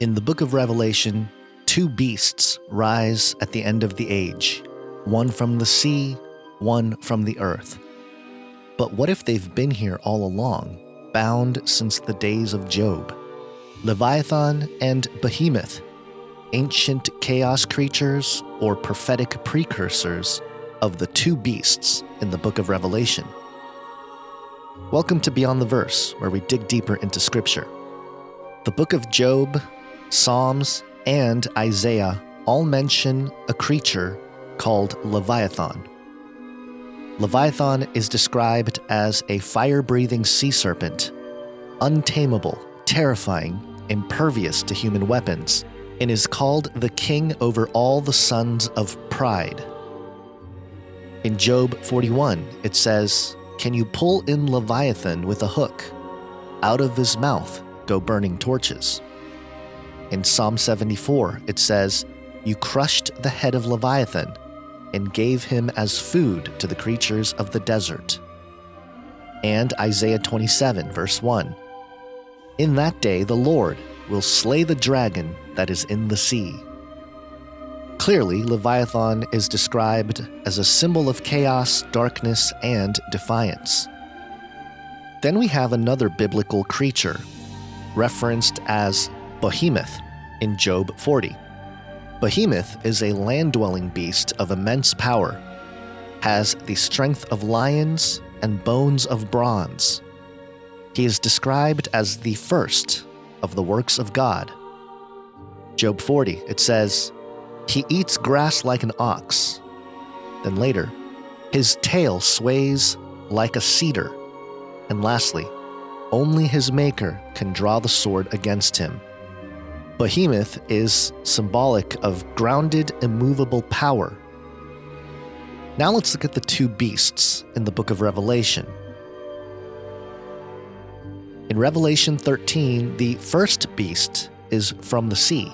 In the book of Revelation, two beasts rise at the end of the age, one from the sea, one from the earth. But what if they've been here all along, bound since the days of Job? Leviathan and Behemoth, ancient chaos creatures or prophetic precursors of the two beasts in the book of Revelation. Welcome to Beyond the Verse, where we dig deeper into Scripture. The book of Job, Psalms, and Isaiah all mention a creature called Leviathan. Leviathan is described as a fire-breathing sea serpent, untamable, terrifying, impervious to human weapons, and is called the king over all the sons of pride. In Job 41, it says, "Can you pull in Leviathan with a hook? Out of his mouth go burning torches." In Psalm 74, it says, "You crushed the head of Leviathan and gave him as food to the creatures of the desert." And Isaiah 27, verse 1, "In that day the Lord will slay the dragon that is in the sea." Clearly, Leviathan is described as a symbol of chaos, darkness, and defiance. Then we have another biblical creature, referenced as Behemoth in Job 40. Behemoth is a land-dwelling beast of immense power, has the strength of lions and bones of bronze. He is described as the first of the works of God. Job 40, it says, "He eats grass like an ox." Then later, "His tail sways like a cedar." And lastly, "Only his maker can draw the sword against him." Behemoth is symbolic of grounded, immovable power. Now let's look at the two beasts in the book of Revelation. In Revelation 13, the first beast is from the sea.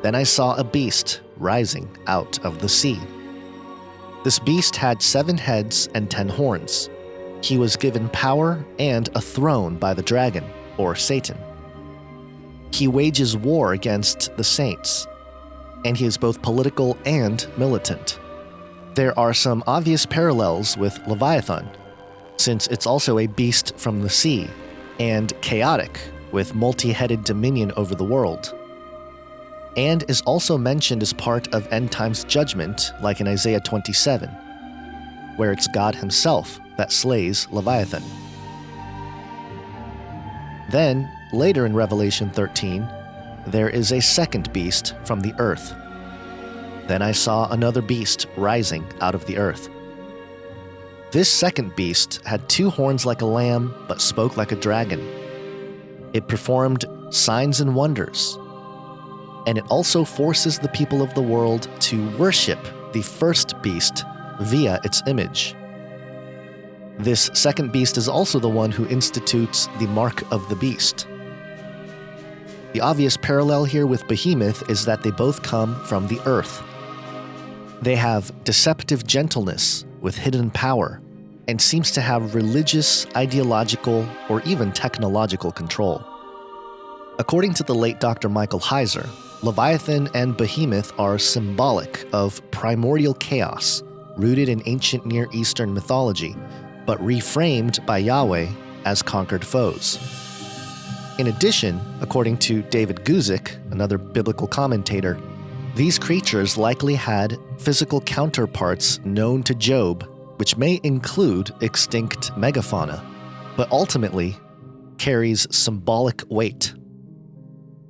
"Then I saw a beast rising out of the sea. This beast had 7 heads and 10 horns. He was given power and a throne by the dragon, or Satan. He wages war against the saints, and he is both political and militant." There are some obvious parallels with Leviathan, since it's also a beast from the sea, and chaotic, with multi-headed dominion over the world, and is also mentioned as part of end times judgment, like in Isaiah 27, where it's God himself that slays Leviathan. Then, later in Revelation 13, there is a second beast from the earth. "Then I saw another beast rising out of the earth. This second beast had 2 horns like a lamb, but spoke like a dragon. It performed signs and wonders, and it also forces the people of the world to worship the first beast via its image. This second beast is also the one who institutes the mark of the beast." The obvious parallel here with Behemoth is that they both come from the earth. They have deceptive gentleness with hidden power, and seems to have religious, ideological, or even technological control. According to the late Dr. Michael Heiser, Leviathan and Behemoth are symbolic of primordial chaos, rooted in ancient Near Eastern mythology, but reframed by Yahweh as conquered foes. In addition, according to David Guzik, another biblical commentator, these creatures likely had physical counterparts known to Job, which may include extinct megafauna, but ultimately carries symbolic weight.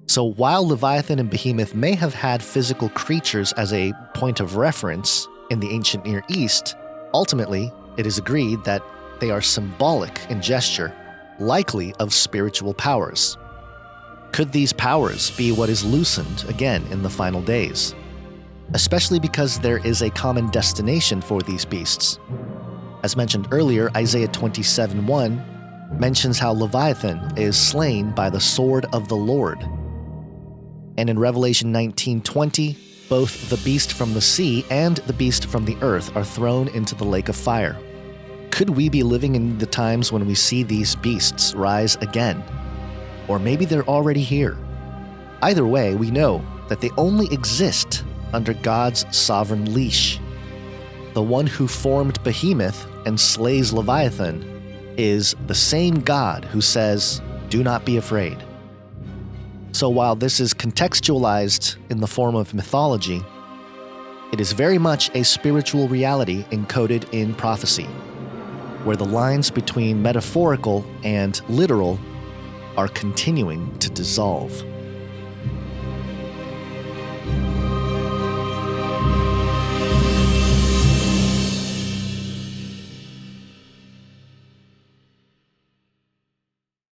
So while Leviathan and Behemoth may have had physical creatures as a point of reference in the ancient Near East, ultimately it is agreed that they are symbolic in gesture, likely of spiritual powers. Could these powers be what is loosened again in the final days? Especially because there is a common destination for these beasts. As mentioned earlier, Isaiah 27:1 mentions how Leviathan is slain by the sword of the Lord. And in Revelation 19:20, both the beast from the sea and the beast from the earth are thrown into the lake of fire. Could we be living in the times when we see these beasts rise again? Or maybe they're already here. Either way, we know that they only exist under God's sovereign leash. The one who formed Behemoth and slays Leviathan is the same God who says, "Do not be afraid." So while this is contextualized in the form of mythology, it is very much a spiritual reality encoded in prophecy, where the lines between metaphorical and literal are continuing to dissolve.